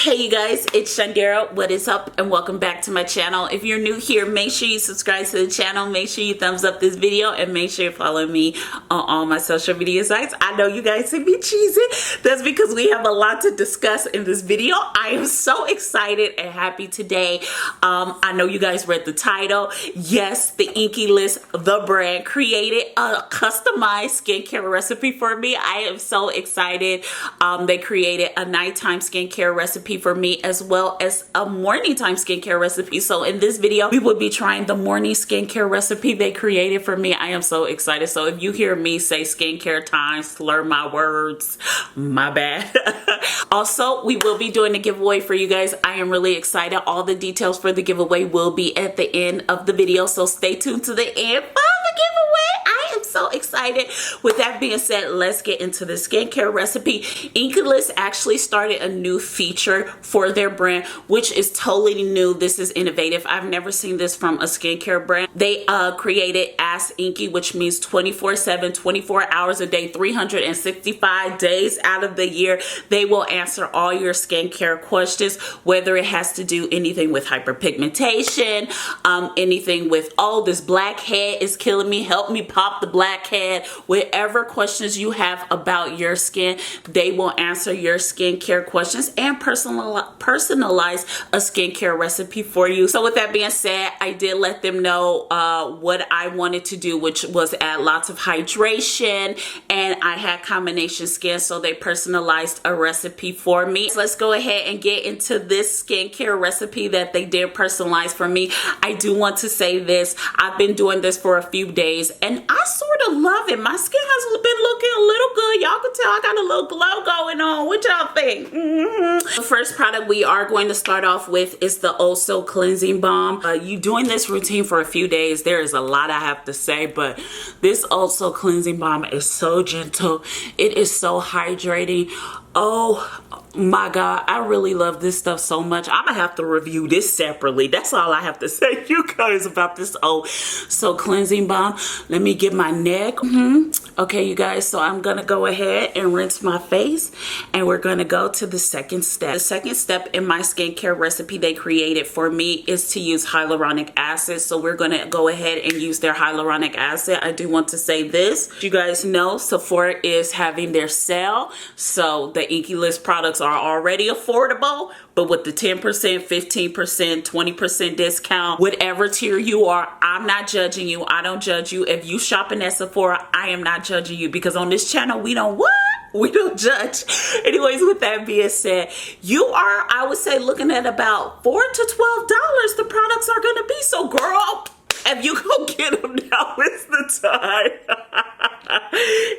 Hey you guys, it's Shundara. What is up and welcome back to my channel. If you're new here, make sure you subscribe to the channel, make sure you thumbs up this video, and make sure you follow me on all my social media sites. I know you guys see me cheesing. That's because we have a lot to discuss in this video. I am so excited and happy today. I know you guys read the title. Yes, the Inky List, the brand, created a customized skincare recipe for me. I am so excited. They created a nighttime skincare recipe for me as well as a morning time skincare recipe. So in this video we will be trying the morning skincare recipe they created for me. I am so excited. So if you hear me say skincare time, slur my words, my bad. Also, we will be doing a giveaway for you guys. I am really excited. All the details for the giveaway will be at the end of the video, so stay tuned to the end for the giveaway. I am so excited. With that being said, let's get into the skincare recipe. Inky List actually started a new feature for their brand, which is totally new. This is innovative. I've never seen this from a skincare brand. They created Ask Inky, which means 24/7, 24 hours a day, 365 days out of the year. They will answer all your skincare questions, whether it has to do anything with hyperpigmentation, anything with, oh, this blackhead is killing me, help me pop the blackhead. Whatever questions you have about your skin, they will answer your skincare questions and personalize a skincare recipe for you. So with that being said, I did let them know what I wanted to do, which was add lots of hydration, and I had combination skin, so they personalized a recipe for me. So let's go ahead and get into this skincare recipe that they did personalize for me. I do want to say this. I've been doing this for a few days and I sort of love it. My skin has been looking a little good. Y'all can tell I got a little glow going on. What y'all think? The first product we are going to start off with is the Oh So Cleansing Balm. You doing this routine for a few days, there is a lot I have to say, but this Oh So Cleansing Balm is so gentle. It is so hydrating. Oh my God, I really love this stuff so much. I'm gonna have to review this separately. That's all I have to say, you guys, about this Oh So Cleansing Balm. Let me get my neck. Okay, you guys, so I'm gonna go ahead and rinse my face, and we're gonna go to the second step. The second step in my skincare recipe they created for me is to use hyaluronic acid. So we're gonna go ahead and use their hyaluronic acid. I do want to say this. You guys know Sephora is having their sale, so the Inky List products are already affordable, but with the 10%, 15%, 20% discount, whatever tier you are, I'm not judging you. I don't judge you. If you shopping at Sephora, I am not judging you, because on this channel we don't we don't judge. Anyways, with that being said, you are, I would say, looking at about $4 to $12 the products are gonna be. So girl, if you go get them now, it's the time.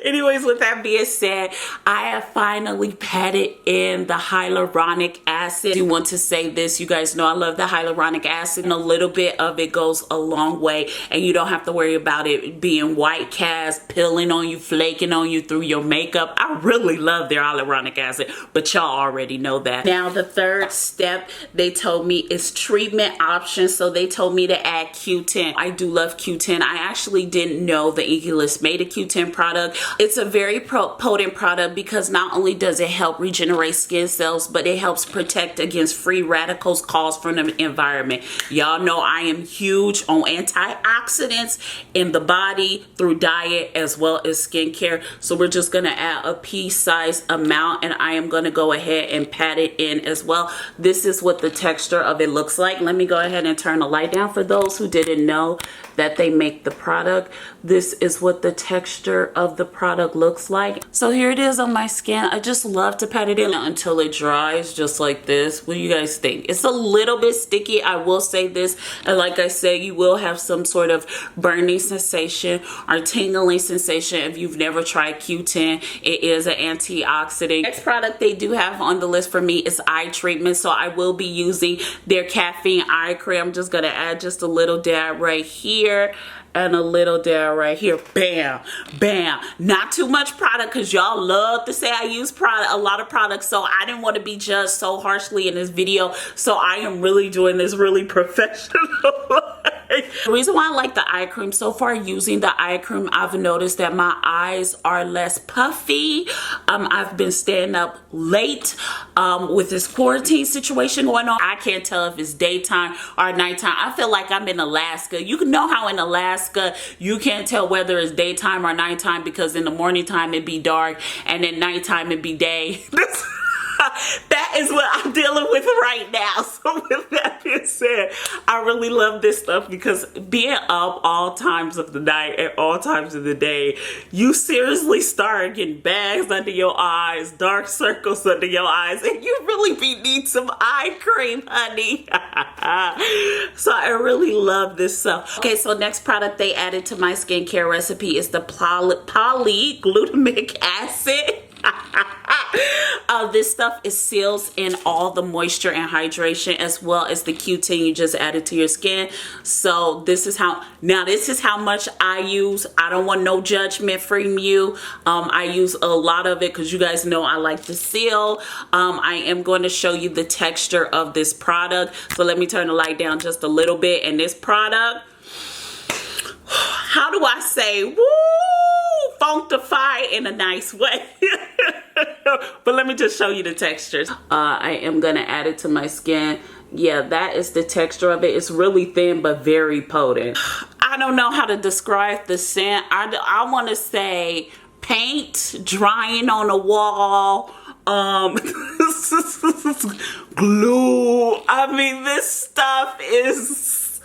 Anyways, with that being said, I have finally patted in the hyaluronic acid. I do want to say this. You guys know I love the hyaluronic acid, and a little bit of it goes a long way, and you don't have to worry about it being white cast, peeling on you, flaking on you through your makeup. I really love their hyaluronic acid, but y'all already know that. Now, the third step they told me is treatment options. So they told me to add Q10. I do love Q10. I actually didn't know the Inky List made a Q10 product. It's a very potent product because not only does it help regenerate skin cells, but it helps protect against free radicals caused from the environment. Y'all know I am huge on antioxidants in the body through diet as well as skincare. So we're just gonna add a pea-sized amount, and I am gonna go ahead and pat it in as well. This is what the texture of it looks like. Let me go ahead and turn the light down for those who didn't know that they make the product. This is what the texture of the product looks like. So here it is on my skin. I just love to pat it in until it dries, just like this. What do you guys think? It's a little bit sticky, I will say this, and like I said, you will have some sort of burning sensation or tingling sensation if you've never tried Q10. It is an antioxidant. Next product they do have on the list for me is eye treatment. So I will be using their caffeine eye cream. I'm just gonna add just a little dab right here and a little dab right here. Bam, bam. Not too much product, because y'all love to say I use a lot of products, so I didn't want to be judged so harshly in this video. So I am really doing this really professional. The reason why I like the eye cream, so far using the eye cream, I've noticed that my eyes are less puffy. I've been staying up late with this quarantine situation going on. I can't tell if it's daytime or nighttime. I feel like I'm in Alaska. You can know how in Alaska you can't tell whether it's daytime or nighttime, because in the morning time it'd be dark and then nighttime it'd be day. That is what I'm dealing with right now. So with that being said, I really love this stuff, because being up all times of the night and all times of the day, you seriously start getting bags under your eyes, dark circles under your eyes, and you really need some eye cream, honey. So I really love this stuff. Okay, so next product they added to my skincare recipe is the Glutamic Acid. This stuff seals in all the moisture and hydration, as well as the Q10 you just added to your skin. So this is how much I use. I don't want no judgment from you. I use a lot of it because you guys know I like to seal. I am going to show you the texture of this product. So let me turn the light down just a little bit. And this product, how do I say, woo, functify in a nice way. But let me just show you the textures. I am gonna add it to my skin. Yeah, that is the texture of it. It's really thin but very potent. I don't know how to describe the scent. I want to say paint drying on a wall. Glue. I mean, this stuff is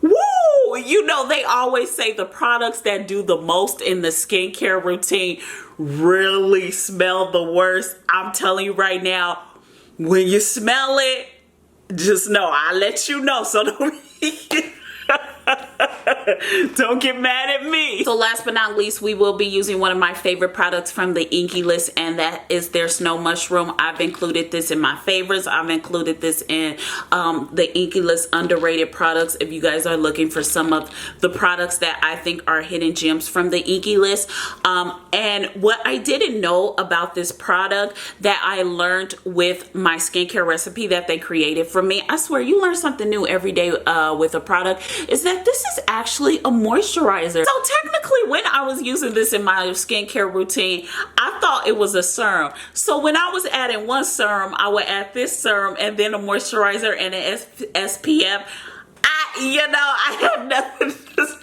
woo! You know, they always say the products that do the most in the skincare routine really smell the worst. I'm telling you right now, when you smell it, just know, I'll let you know. So don't get mad at me. So last but not least, we will be using one of my favorite products from the Inkey list, and that is their Snow Mushroom. I've included this in my favorites. I've included this in the Inkey list underrated products, if you guys are looking for some of the products that I think are hidden gems from the Inkey list. And what I didn't know about this product that I learned with my skincare recipe that they created for me, I swear you learn something new every day with a product, is that this is actually a moisturizer. So technically, when I was using this in my skincare routine, I thought it was a serum. So when I was adding one serum, I would add this serum and then a moisturizer and an SPF. I had nothing to say.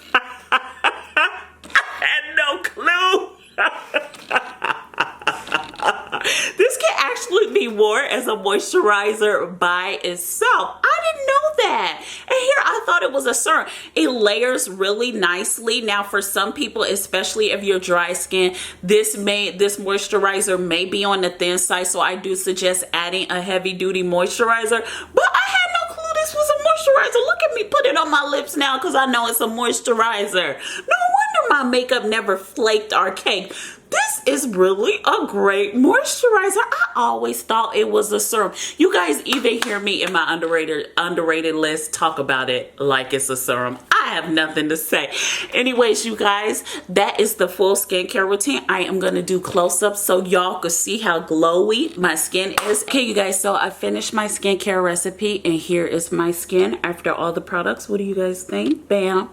I had no clue. This can actually be worn as a moisturizer by itself. I didn't know that. And here I thought it was a serum. It layers really nicely. Now for some people, especially if you're dry skin, this moisturizer may be on the thin side, so I do suggest adding a heavy duty moisturizer. But I had no clue this was a moisturizer. Look at me put it on my lips now because I know it's a moisturizer. No wonder my makeup never flaked or caked. This is really a great moisturizer. I always thought it was a serum. You guys even hear me in my underrated list talk about it like it's a serum. I have nothing to say. Anyways, you guys, that is the full skincare routine. I am going to do close-ups so y'all can see how glowy my skin is. Okay, you guys, so I finished my skincare recipe and here is my skin after all the products. What do you guys think? Bam.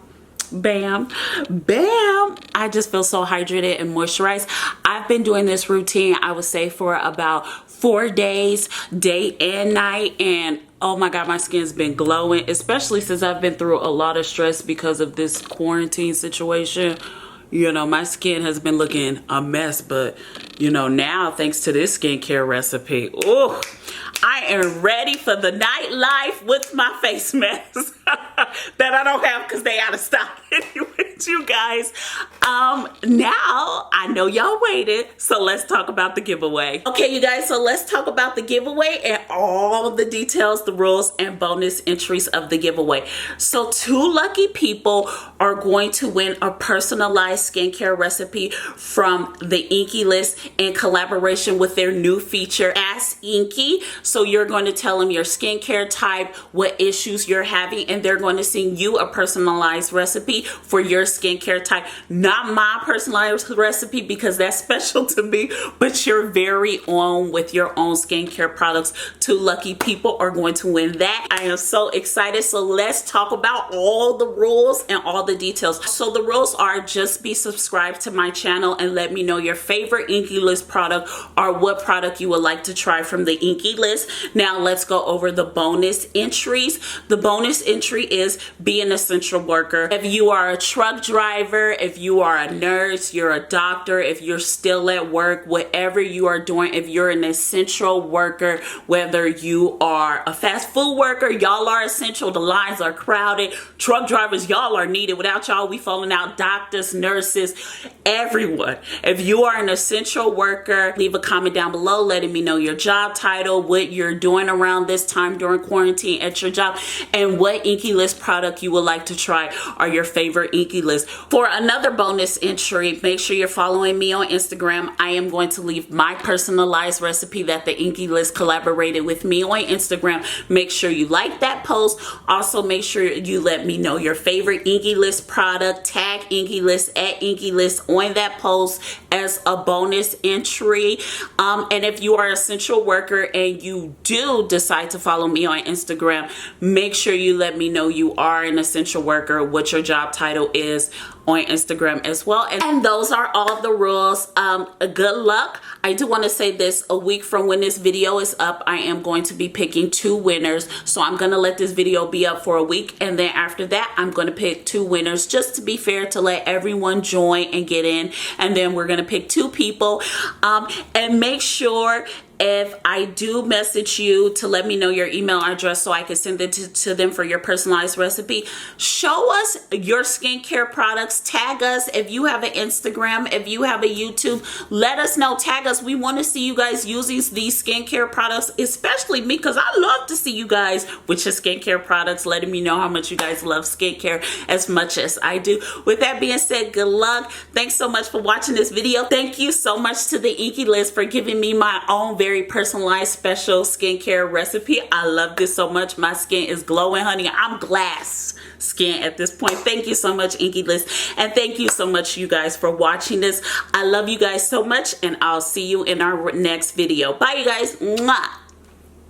Bam, bam. I just feel so hydrated and moisturized. I've been doing this routine, I would say, for about 4 days, day and night, and oh my god, my skin's been glowing, especially since I've been through a lot of stress because of this quarantine situation. You know, my skin has been looking a mess, but you know, now thanks to this skincare recipe, oh, I am ready for the nightlife with my face mask that I don't have because they out of stock. Anyways, you guys, now I know y'all waited, so let's talk about the giveaway. Okay, you guys, so let's talk about the giveaway and all of the details, the rules, and bonus entries of the giveaway. So 2 lucky people are going to win a personalized skincare recipe from the Inkey list in collaboration with their new feature, Ask Inkey. So you're going to tell them your skincare type, what issues you're having, and they're going to send you a personalized recipe for your skincare type. Not my personalized recipe because that's special to me, but your very own with your own skincare products. 2 lucky people are going to win that. I am so excited. So let's talk about all the rules and all the details. So the rules are: just be subscribed to my channel and let me know your favorite Inky List product or what product you would like to try from the Inky List. Now let's go over the bonus entries. The bonus entry is be an essential worker. If you are a truck driver, if you are a nurse, you're a doctor, if you're still at work, whatever you are doing, if you're an essential worker, whether you are a fast food worker, y'all are essential. The lines are crowded. Truck drivers, y'all are needed. Without y'all, we falling out. Doctors, nurses, everyone. If you are an essential worker, leave a comment down below letting me know your job title, what you're doing around this time during quarantine at your job, and what Inky List product you would like to try or your favorite Inky List. For another bonus entry, make sure you're following me on Instagram. I am going to leave my personalized recipe that the Inky List collaborated with me on Instagram. Make sure you like that post. Also, make sure you let me know your favorite Inky List product. Tag Inky List at Inky List on that post as a bonus entry. And if you are an essential worker and you do decide to follow me on Instagram, make sure you let me know you are an essential worker, what your job title is on Instagram as well. And those are all the rules. Good luck. I do want to say this: a week from when this video is up, I am going to be picking 2 winners. So I'm going to let this video be up for a week, and then after that I'm going to pick 2 winners, just to be fair, to let everyone join and get in. And then we're going to pick 2 people. And make sure, if I do message you, to let me know your email address so I can send it to them for your personalized recipe. Show us your skincare products. Tag us. If you have an Instagram, if you have a YouTube, let us know. Tag us. We want to see you guys using these skincare products, especially me, because I love to see you guys with your skincare products, letting me know how much you guys love skincare as much as I do. With that being said, good luck. Thanks so much for watching this video. Thank you so much to the Inky List for giving me my own very personalized special skincare recipe. I love this so much. My skin is glowing, honey. I'm glass skin at this point. Thank you so much, Inky List, and thank you so much, you guys, for watching this. I love you guys so much, and I'll see you in our next video. Bye, you guys. Mwah.